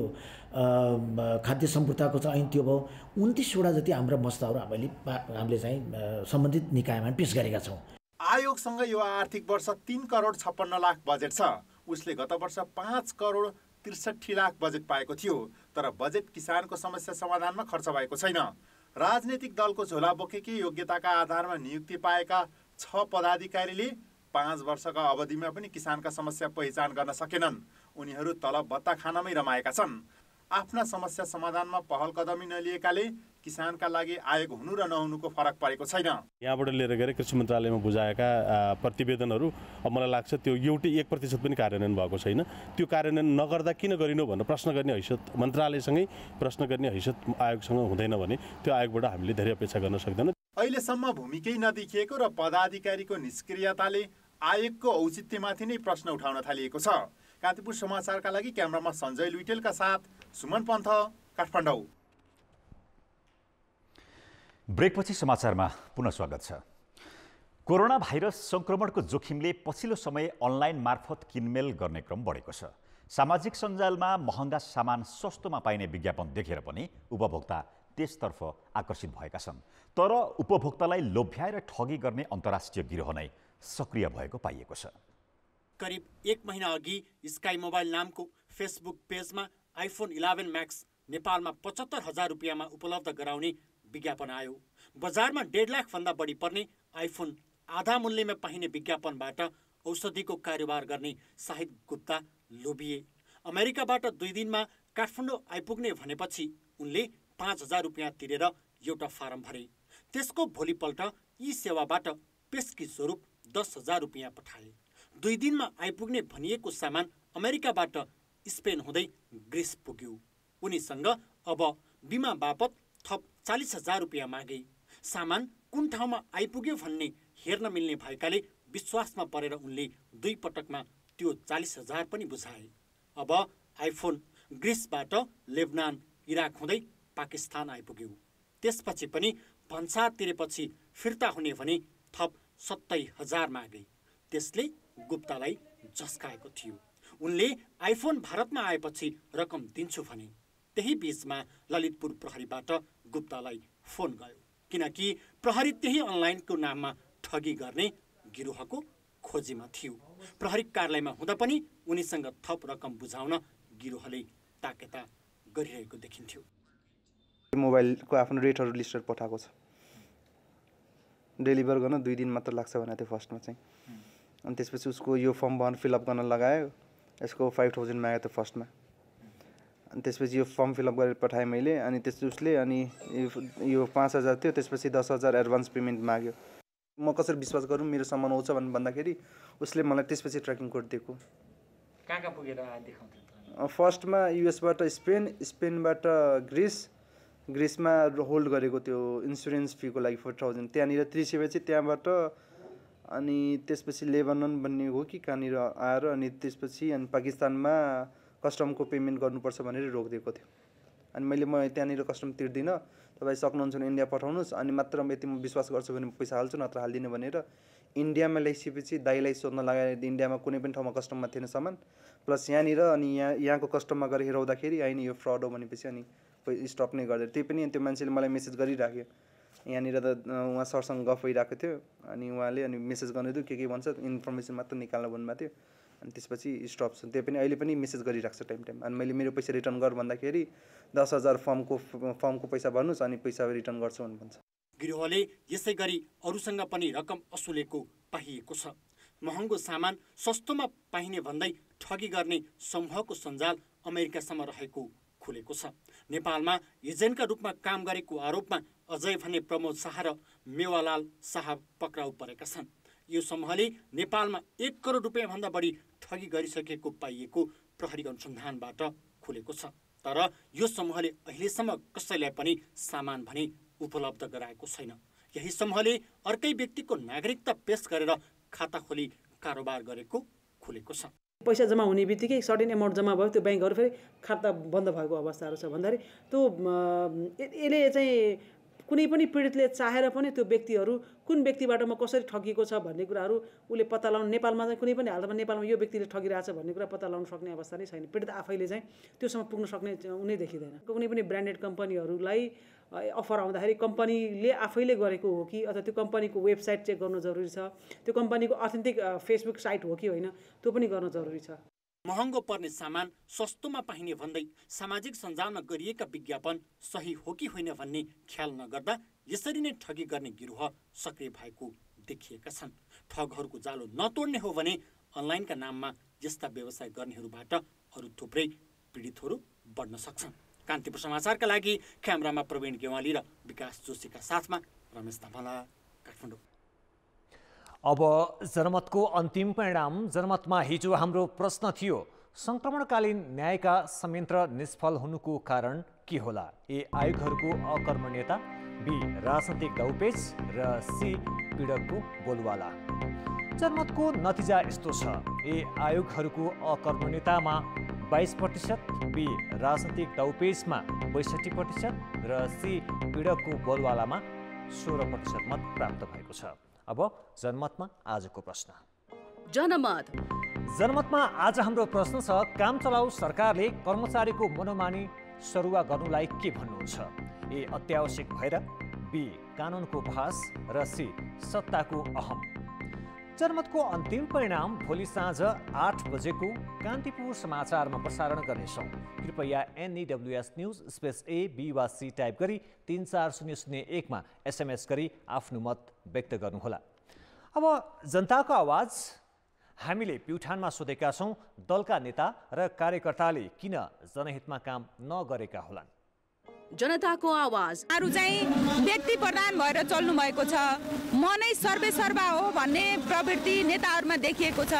खाद्य सम्पूर्तताको चाहिँ ऐन त्यो भयो। 29वटा जति हाम्रा मसलाहरू हामीले चाहिँ सम्बन्धित निकायमा पेश गरेका छौँ। आयोगसँग यो आर्थिक वर्ष 3 करोड 56 लाख बजेट छ। उसले गत वर्ष 5 करोड 63 लाख बजेट पाएको थियो। तर बजेट किसानको समस्या समाधानमा खर्च भएको छैन। राजनीतिक दलको झोला बोकेकी योग्यताका आधारमा नियुक्ति पाएका 6 पदाधिकारीले 5 वर्षका अवधिमा पनि किसानका समस्या पहिचान गर्न सकेनन्। उनीहरू तलब भत्ता खानामै रमाएका छन्। आफ्ना समस्या समाधानमा पहल कदमी नलिएकाले किसानका लागि आयोग हुनु र नहुनुको फरक परेको छैन। यहाँबाट लिएर गएर कृषि मन्त्रालयमा बुझाएका प्रतिवेदनहरू अब मलाई लाग्छ त्यो एउटै 1% पनि कार्यान्वयन भएको छैन। त्यो कार्यान्वयन नगर्दा किन गरिनु भनेर प्रश्न गर्ने हैसियत मन्त्रालयसँगै प्रश्न गर्ने हैसियत आयोगसँग हुँदैन भने त्यो आयोगबाट हामीले धेरै अपेक्षा गर्न सक्दैनौँ। अहिलेसम्म भूमिकै नदेखिएको र पदाधिकारीको निष्क्रियताले आयोगको औचित्यमाथि नै प्रश्न उठाउन थालिएको छ। कान्तिपुर समाचारका लागि क्यामेरामा सञ्जय लुइटेलका साथ सुमन पन्थ, काठमाडौँ। ब्रेकपछि समाचारमा पुनः स्वागत छ। कोरोना भाइरस संक्रमणको जोखिमले पछिल्लो समय अनलाइन मार्फत किनमेल गर्ने क्रम बढेको छ। सामाजिक सञ्जालमा महँगा सामान सस्तोमा पाइने विज्ञापन देखेर पनि उपभोक्ता त्यसतर्फ आकर्षित भएका छन्। तर उपभोक्तालाई लोभ्याएर ठगी गर्ने अन्तर्राष्ट्रिय गिरोह नै सक्रिय भएको पाइएको छ। करिब 1 महिना अघि स्काई मोबाइल नामको फेसबुक पेजमा आइफोन 11 म्याक्स नेपालमा 75,000 रुपियाँमा उपलब्ध गराउने विज्ञापन आयो। बजारमा 1.5 लाखभन्दा बढी पर्ने आइफोन आधा मूल्यमा पाइने विज्ञापनबाट औषधिको कारोबार गर्ने शाहिद गुप्ता लोभिए। अमेरिकाबाट 2 दिनमा काठमाडौँ आइपुग्ने भनेपछि उनले 5,000 रुपियाँ तिरेर एउटा फारम भरे। त्यसको भोलिपल्ट यी सेवाबाट पेस्की स्वरूप 10,000 रुपियाँ पठाए। 2 दिनमा आइपुग्ने भनिएको सामान अमेरिकाबाट स्पेन हुँदै ग्रिस पुग्यो। उनीसँग अब बिमा बापत थप 40,000 रुपियाँ मागे। सामान कुन ठाउँमा आइपुग्यो भन्ने हेर्न मिल्ने भएकाले विश्वासमा परेर उनले 2 पटकमा त्यो 40,000 पनि बुझाए। अब आइफोन ग्रिसबाट लेबनान, इराक हुँदै पाकिस्तान आइपुग्यो। त्यसपछि पनि भन्सार तिरेपछि फिर्ता हुने भने थप 70,000 मागे। त्यसले गुप्तालाई झस्काएको थियो। उनले आइफोन भारतमा आएपछि रकम दिन्छु भने। त्यही बीचमा ललितपुर प्रहरीबाट गुप्तालाई फोन गयो, किनकि प्रहरी त्यही अनलाइनको नाममा ठगी गर्ने गिरोहको खोजीमा थियो। प्रहरी कार्यालयमा हुँदा पनि उनीसँग थप रकम बुझाउन गिरोहले ताकेता गरिरहेको देखिन्थ्यो। मोबाइलको आफ्नो रेटहरू लिस्टहरू पठाएको छ, डेलिभर गर्न 2 दिन मात्र लाग्छ भनेको थियो फर्स्टमा चाहिँ। अनि त्यसपछि उसको यो फर्म फिलअप गर्न लगायो, यसको 5,000 मागेको थियो फर्स्टमा। अनि त्यसपछि यो फर्म फिलअप गरेर पठाएँ मैले। अनि त्यसपछि उसले अनि यो 5,000 थियो, त्यसपछि 10,000 एडभान्स पेमेन्ट माग्यो। म कसरी विश्वास गरौँ मेरो सामान आउँछ भनेर भन्दाखेरि उसले मलाई त्यसपछि ट्र्याकिङ कोड दिएको। कहाँ पुगेर देखाउँथ्यो? फर्स्टमा युएसबाट स्पेन, स्पेनबाट ग्रिसमा होल्ड गरेको त्यो इन्सुरेन्स फीको लागि 4,000, त्यहाँनिर 370, त्यहाँबाट अनि त्यसपछि लेबनन भन्ने हो कि कहाँनिर आएर अनि त्यसपछि अनि पाकिस्तानमा कस्टमको पेमेन्ट गर्नुपर्छ भनेर रोकिदिएको थियो। अनि म त्यहाँनिर कस्टम तिर्दिनँ, तपाईँ सक्नुहुन्छ भने इन्डिया पठाउनुहोस्, अनि मात्र यति म विश्वास गर्छु भने पैसा हाल्छु, नत्र हाल्दिनँ भनेर इन्डियामा ल्याइसकेपछि दाइलाई सोध्न लगाएर इन्डियामा कुनै पनि ठाउँमा कस्टममा थिएन सामान, प्लस यहाँनिर अनि यहाँको कस्टममा गएर हेराउँदाखेरि होइन यो फ्रड हो भनेपछि अनि स्टप नै गर्दै। त्यही पनि त्यो मान्छेले मलाई मेसेज गरिराख्यो, यहाँनिर त उहाँ सरसँग गफ भइरहेको थियो। अनि उहाँले अनि मेसेज गर्नु थियो के भन्छ इन्फर्मेसन मात्र निकाल्न भन्नुभएको थियो। अनि त्यसपछि स्टप छ, त्यही पनि अहिले पनि मेसेज गरिरहेको छ टाइम। अनि मैले मेरो पैसा रिटर्न गर भन्दाखेरि 10,000 फर्मको पैसा भर्नुहोस् अनि पैसा रिटर्न गर्छु भन्नु भन्छ। गिरोहले यसै गरी अरूसँग पनि रकम असुलेको पाइएको छ। महँगो सामान सस्तोमा पाइने भन्दै ठगी गर्ने समूहको सञ्जाल अमेरिकासम्म रहेको खुलेको छ। नेपालमा एजेन्टका रूपमा काम गरेको आरोपमा अजय भने प्रमोद शाह र मेवालाल शाह पक्राउ परेका छन्। यो समूहले नेपालमा 1 करोड रुपियाँभन्दा बढी ठगी गरिसकेको पाइएको प्रहरी अनुसन्धानबाट खुलेको छ। तर यो समूहले अहिलेसम्म कसैलाई पनि सामान भने उपलब्ध गराएको छैन। यही समूहले अर्कै व्यक्तिको नागरिकता पेश गरेर खाता खोली कारोबार गरेको खुलेको छ। पैसा जम्मा हुने बित्तिकै सर्टेन एमाउन्ट जम्मा भयो, त्यो ब्याङ्कहरू फेरि खाता बन्द भएको अवस्थाहरू छ भन्दाखेरि त्यो यसले चाहिँ कुनै पनि पीडितले चाहेर पनि त्यो व्यक्तिहरू कुन व्यक्तिबाट म कसरी ठगिएको छ भन्ने कुराहरू उसले पत्ता लगाउनु, नेपालमा चाहिँ कुनै पनि हालतमा नेपालमा यो व्यक्तिले ठगिरहेछ भन्ने कुरा पत्ता लगाउन सक्ने अवस्था नै छैन। पीडित आफैले चाहिँ त्योसम्म पुग्न सक्ने उनी देखिँदैन। कुनै पनि ब्रान्डेड कम्पनीहरूलाई अफर आउँदाखेरि कम्पनीले आफैले गरेको हो कि अथवा त्यो कम्पनीको वेबसाइट चेक गर्नु जरुरी छ, त्यो कम्पनीको अथेन्टिक फेसबुक साइट हो कि होइन त्यो पनि गर्न जरुरी छ। महँगो पर्ने सामान सस्तोमा पाइने भन्दै सामाजिक सञ्जालमा गरिएका विज्ञापन सही हो कि होइन भन्ने ख्याल नगर्दा यसरी नै ठगी गर्ने गिरोह सक्रिय भएको देखिएका छन्। ठगहरूको जालो नतोड्ने हो भने अनलाइनका नाममा यस्ता व्यवसाय गर्नेहरूबाट अरू थुप्रै पीडितहरू बढ्न सक्छन्। कान्तिपुर समाचारका लागि क्यामेरामा प्रवीण गेवाली र विकास जोशीका साथमा रमेश धामला, काठमाडौँ। अब जनमतको अन्तिम परिणाम। जनमतमा हिजो हाम्रो प्रश्न थियो, संक्रमणकालीन न्यायका संयन्त्र निष्फल हुनुको कारण के होला? ए आयोगहरूको अकर्मण्यता, बी राजनैतिक दाउपेच र सी पीडकको बोलवाला। जनमतको नतिजा यस्तो छ, ए आयोगहरूको अकर्मण्यतामा 22%, बी राजनैतिक दाउपेचमा 62% र सी पीडकको बोलवालामा 16% मत प्राप्त भएको छ। अब जनमतमा आजको प्रश्न। जनमतमा आज हाम्रो प्रश्न छ, काम चलाउ सरकारले कर्मचारीको मनोमानी सरुवा गर्नुलाई के भन्नुहुन्छ? ए अत्यावश्यक भएर, बी कानुनको भास र सी सत्ताको अहम। जनमतको अन्तिम परिणाम भोलि साँझ 8 बजेको कान्तिपुर समाचारमा प्रसारण गर्नेछौँ। कृपया NEWS news space A, B वा C टाइप गरी 34001 मा SMS गरी आफ्नो मत व्यक्त गर्नुहोला। अब जनताको आवाज। हामीले प्युठानमा सोधेका छौँ, दलका नेता र कार्यकर्ताले किन जनहितमा काम नगरेका होलान्? जनताको आवाज। अरू चाहिँ व्यक्ति प्रधान भएर चल्नु भएको छ, म नै सर्वेसर्वा हो भन्ने प्रवृत्ति नेताहरूमा देखिएको छ।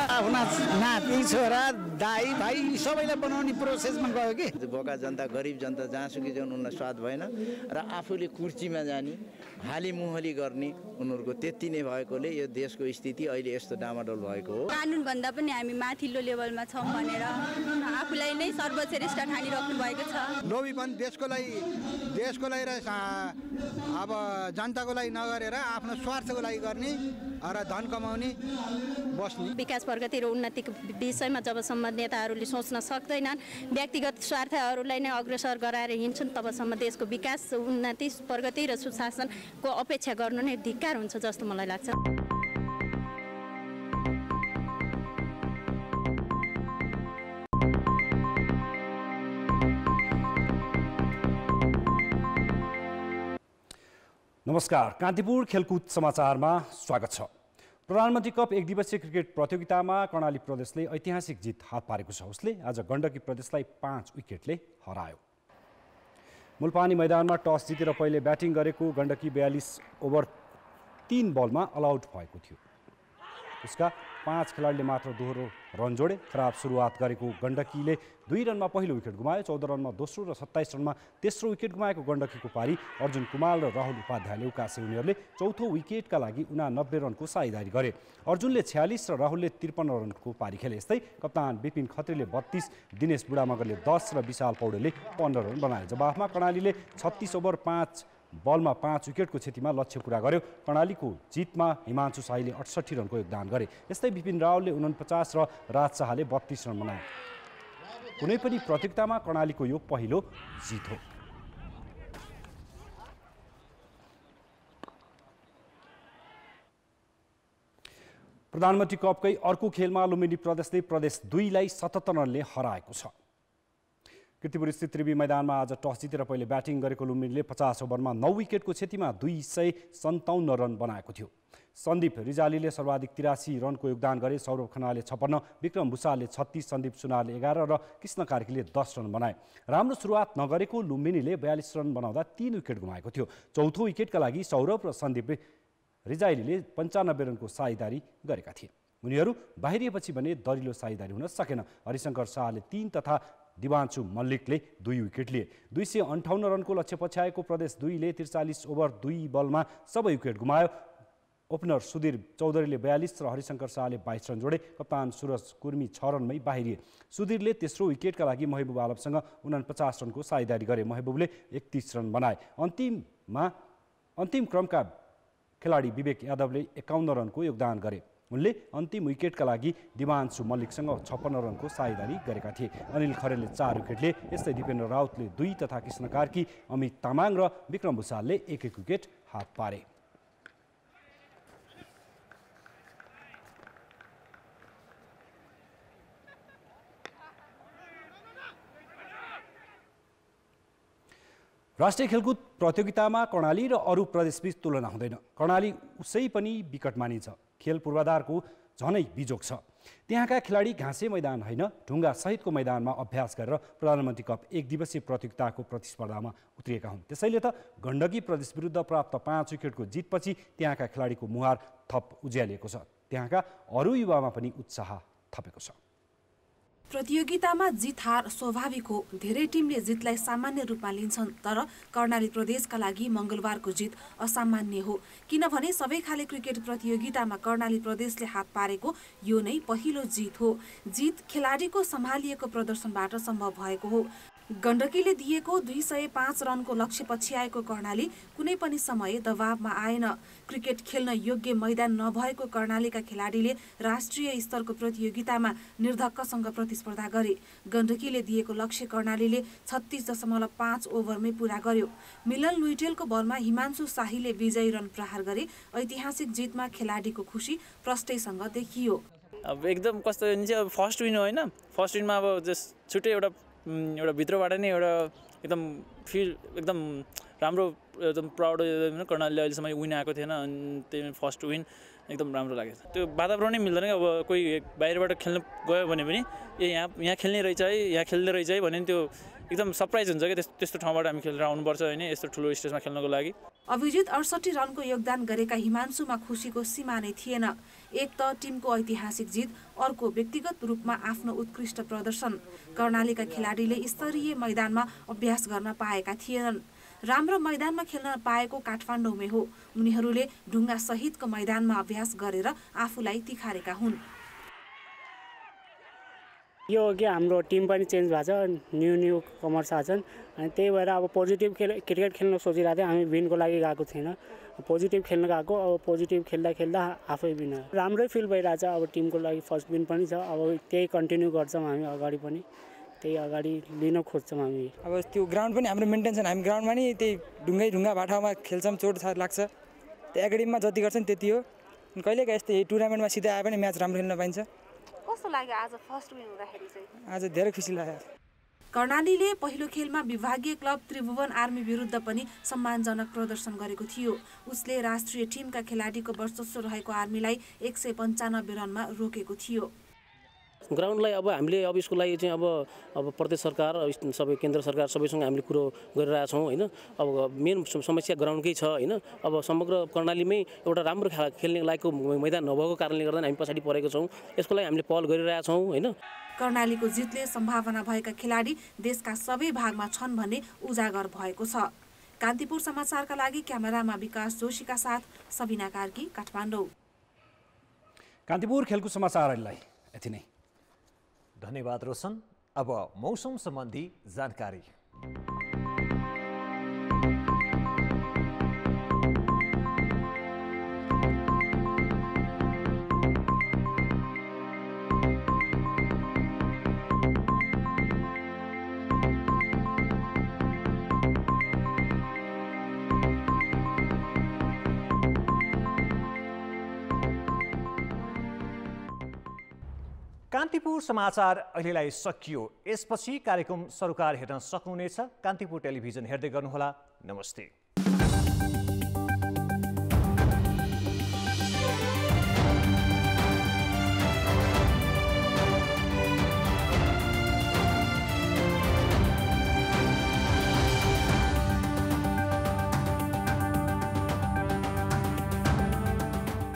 नाति छोरा दाइ भाइ सबैलाई बनाउने प्रोसेसमा गयो कि बोका जनता गरिब जनता जहाँसुकै जाउँ उनलाई स्वाद भएन र आफूले कुर्सीमा जाने हाली मुहली गर्ने उनीहरूको त्यति नै भएकोले यो देशको स्थिति अहिले यस्तो डामाडोल भएको हो। कानुनभन्दा पनि हामी माथिल्लो लेभलमा छौँ भनेर आफूलाई नै सर्वश्रेष्ठ ठानिराख्नु भएको छ। लोभीपन देशको लागि र अब जनताको लागि नगरेर आफ्नो स्वार्थको लागि गर्ने र धन कमाउने बस्ने। विकास प्रगति र उन्नतिको विषयमा जबसम्म नेताहरूले सोच्न सक्दैनन्, व्यक्तिगत स्वार्थहरूलाई नै अग्रसर गराएर हिँड्छन्, तबसम्म देशको विकास उन्नति प्रगति र सुशासनको अपेक्षा गर्नु नै धिक्कार हुन्छ जस्तो मलाई लाग्छ। नमस्कार, कान्तिपुर खेलकुद समाचारमा स्वागत छ। प्रधानमन्त्री कप एक दिवसीय क्रिकेट प्रतियोगितामा कर्णाली प्रदेशले ऐतिहासिक जित हात पारेको छ। उसले आज गण्डकी प्रदेशलाई 5 विकेटले हरायो। मुलपानी मैदानमा टस जितेर पहिले ब्याटिङ गरेको गण्डकी 42 ओभर 3 बलमा अलआउट भएको थियो। उसका 5 खेलाडीले मात्र दोहोरो रन जोडे। खराब सुरुवात गरेको गण्डकीले 2 रनमा पहिलो विकेट गुमायो। 14 रनमा दोस्रो र 27 रनमा तेस्रो विकेट गुमाएको गण्डकीको पारी अर्जुन कुमार र राहुल उपाध्यायले उकासे। उनीहरूले चौथो विकेटका लागि 89 रनको साझेदारी गरे। अर्जुनले 46 र राहुलले 53 रनको पारी खेले। यस्तै कप्तान विपिन खत्रीले 32, दिनेश बुढामगरले 10 र विशाल पौडेलले 15 रन बनाए। जवाफमा कर्णालीले 36 ओभर 5 बलमा 5 विकेटको क्षतिमा लक्ष्य पुरा गर्यो। कर्णालीको जितमा हिमांशु शाहीले 68 रनको योगदान गरे। यस्तै विपिन रावलले 49 र राज शाहले 32 रन बनाए। कुनै पनि प्रतियोगितामा कर्णालीको यो पहिलो जित हो। प्रधानमन्त्री कपकै अर्को खेलमा लुम्बिनी प्रदेशले प्रदेश 2 लाई 77 रनले हराएको छ। कीर्तिपुर स्थित त्रिवी मैदानमा आज टस जितेर पहिले ब्याटिङ गरेको लुम्बिनीले 50 ओभरमा 9 विकेटको क्षतिमा 257 रन बनाएको थियो। सन्दीप रिजालीले सर्वाधिक 83 रनको योगदान गरे। सौरभ खनालले 56, विक्रम भुषालले 36, सन्दीप सुनारले 11 र कृष्ण कार्कीले 10 रन बनाए। राम्रो सुरुवात नगरेको लुम्बिनीले 42 रन बनाउँदा 3 विकेट गुमाएको थियो। चौथो विकेटका लागि सौरभ र सन्दीप रिजालीले 95 रनको साझेदारी गरेका थिए। उनीहरू बाहिरिएपछि भने दरिलो साझेदारी हुन सकेन। हरिशङ्कर शाहले 3 तथा दिवान्शु मल्लिकले 2 विकेट लिए। 258 रनको लक्ष्य पछ्याएको प्रदेश 2 ले 43 ओभर 2 बलमा सबै विकेट गुमायो। ओपनर सुधीर चौधरीले 42 र हरिशङ्कर शाहले 22 रन जोडे। कप्तान सुरज कुर्मी 6 रनमै बाहिरिए। सुधीरले तेस्रो विकेटका लागि महबुब आलमसँग 49 रनको साझेदारी गरे। महबुबले 31 रन बनाए। अन्तिम क्रमका खेलाडी विवेक यादवले 51 रनको योगदान गरे। उनले अन्तिम विकेटका लागि दिवान्शु मल्लिकसँग 56 रनको साझेदारी गरेका थिए। अनिल खरेलले 4 विकेट लिए। यस्तै दिपेन्द्र राउतले 2 तथा कृष्ण कार्की, अमित तामाङ र विक्रम भुषालले 1-1 विकेट हात पारे। राष्ट्रिय खेलकुद प्रतियोगितामा कर्णाली र अरू प्रदेशबीच तुलना हुँदैन। कर्णाली उसै पनि विकट मानिन्छ। खेल पूर्वाधारको झनै बिजोग छ। त्यहाँका खेलाडी घाँसे मैदान होइन, ढुङ्गा सहितको मैदानमा अभ्यास गरेर प्रधानमन्त्री कप एक दिवसीय प्रतियोगिताको प्रतिस्पर्धामा उत्रिएका हुन्। त्यसैले त गण्डकी प्रदेश विरुद्ध प्राप्त 5 विकेटको जितपछि त्यहाँका खेलाडीको मुहार थप उज्यालिएको छ। त्यहाँका अरू युवामा पनि उत्साह थपेको छ। प्रतियोगितामा जित हार स्वाभाविक हो। धेरै टिमले जितलाई सामान्य रूपमा लिन्छन्, तर कर्णाली प्रदेशका लागि मंगलबारको जित असामान्य हो। किनभने सबै खाले क्रिकेट प्रतियोगितामा कर्णाली प्रदेशले हात पारेको यो नै पहिलो जित हो। जित खेलाडीको सम्हालिएको प्रदर्शनबाट सम्भव भएको हो। गण्डकीले दिएको 205 रनको लक्ष्य पछ्याएको कर्णाली कुनै पनि समय दबावमा आएन। क्रिकेट खेल्न योग्य मैदान नभएको कर्णालीका खेलाडीले राष्ट्रिय स्तरको प्रतियोगितामा निर्धक्कसँग प्रतिस्पर्धा गरे। गण्डकीले दिएको लक्ष्य कर्णालीले 36.5 ओभरमै पूरा गर्यो। मिलन लुइटेलको बलमा हिमांशु शाहीले विजयी रन प्रहार गरे। ऐतिहासिक जितमा खेलाडीको खुसी प्रष्टैसँग देखियो। अब एकदम कस्तो हुन्छ, फर्स्ट विन होइन, फर्स्ट विनमा अब जस्ट छुट्टै एउटा भित्रबाट नै एउटा एकदम फिल एकदम राम्रो, एकदम प्राउड। कर्णालीले अहिलेसम्म विन आएको थिएन, अनि त्यही फर्स्ट विन एकदम राम्रो लागेको छ। त्यो वातावरणै मिल्दैन। अब कोही बाहिरबाट खेल्न गयो भने पनि यहाँ खेल्ने रहेछ है, यहाँ खेल्ने रहेछ है भने त्यो एकदम सरप्राइज हुन्छ कि त्यस्तो ठाउँबाट हामी खेलेर आउनुपर्छ होइन यस्तो ठुलो स्टेजमा खेल्नको लागि। अभिजित 68 रनको योगदान गरेका हिमांशुमा खुसीको सीमा नै थिएन। एक त टिमको ऐतिहासिक जित, अर्को व्यक्तिगत रूपमा आफ्नो उत्कृष्ट प्रदर्शन। कर्णालीका खेलाडीले स्तरीय मैदानमा अभ्यास गर्न पाएका थिएनन्। राम्रो मैदानमा खेल्न पाएको काठमाडौँमै हो। उनीहरूले ढुङ्गा सहितको मैदानमा अभ्यास गरेर आफूलाई तिखारेका हुन्। यो हो कि हाम्रो टिम पनि चेन्ज भएको छ, न्यू कमर्स आएको छन् अनि त्यही भएर अब पोजिटिभ क्रिकेट खेल्न सोचिरहेको थिएँ। हामी विनको लागि गएको छैन, पोजिटिभ खेल्न गएको। अब पोजिटिभ खेल्दा खेल्दा आफै विन राम्रै फिल भइरहेछ। अब टिमको लागि फर्स्ट विन पनि छ। अब त्यही कन्टिन्यू गर्छौँ हामी, अगाडि पनि त्यही अगाडि लिन खोज्छौँ हामी। अब त्यो ग्राउन्ड पनि हाम्रो मेन्टेन छैन। हामी ग्राउन्डमा नि त्यही ढुङ्गा भाटामा खेल्छौँ, चोट लाग्छ। त्यो एकाडेमीमा जति गर्छन् त्यति हो। कहिलेका यस्तै टुर्नामेन्टमा सिधै आए पनि म्याच राम्रो खेल्न पाइन्छ। कस्तो लाग्यो आज फर्स्ट विन हुँदाखेरि चाहिँ? आज धेरै खुसी लाग्यो। कर्णालीले पहिलो खेलमा विभागीय क्लब त्रिभुवन आर्मी विरुद्ध पनि सम्मानजनक प्रदर्शन गरेको थियो। उसले राष्ट्रिय टिमका खेलाडीको वर्चस्व रहेको आर्मीलाई 195 रनमा रोकेको थियो। ग्राउन्डलाई अब हामीले अब यसको लागि चाहिँ अब प्रदेश सरकार सबै केन्द्र सरकार सबैसँग हामीले कुरो गरिरहेछौँ होइन। अब मेन समस्या ग्राउन्डकै छ होइन। अब समग्र कर्णालीमै एउटा राम्रो खेल्ने लायकको मैदान नभएको कारणले गर्दा हामी पछाडि परेको छौँ। यसको लागि हामीले पहल गरिरहेछौँ होइन। कर्णालीको जितले सम्भावना भएका खेलाडी देशका सबै भागमा छन् भन्ने उजागर भएको छ। कान्तिपुर समाचारका लागि क्यामेरामा विकास जोशीका साथ सबिना कार्की, काठमाडौँ। कान्तिपुर खेलकुद समाचारलाई यति नै। धन्यवाद रोशन। अब मौसम सम्बन्धी जानकारी। कान्तिपुर समाचार अहिलेलाई सकियो। यसपछि कार्यक्रम सरोकार हेर्न सक्नुहुनेछ। कान्तिपुर टेलिभिजन हेर्दै गर्नुहोला। नमस्ते।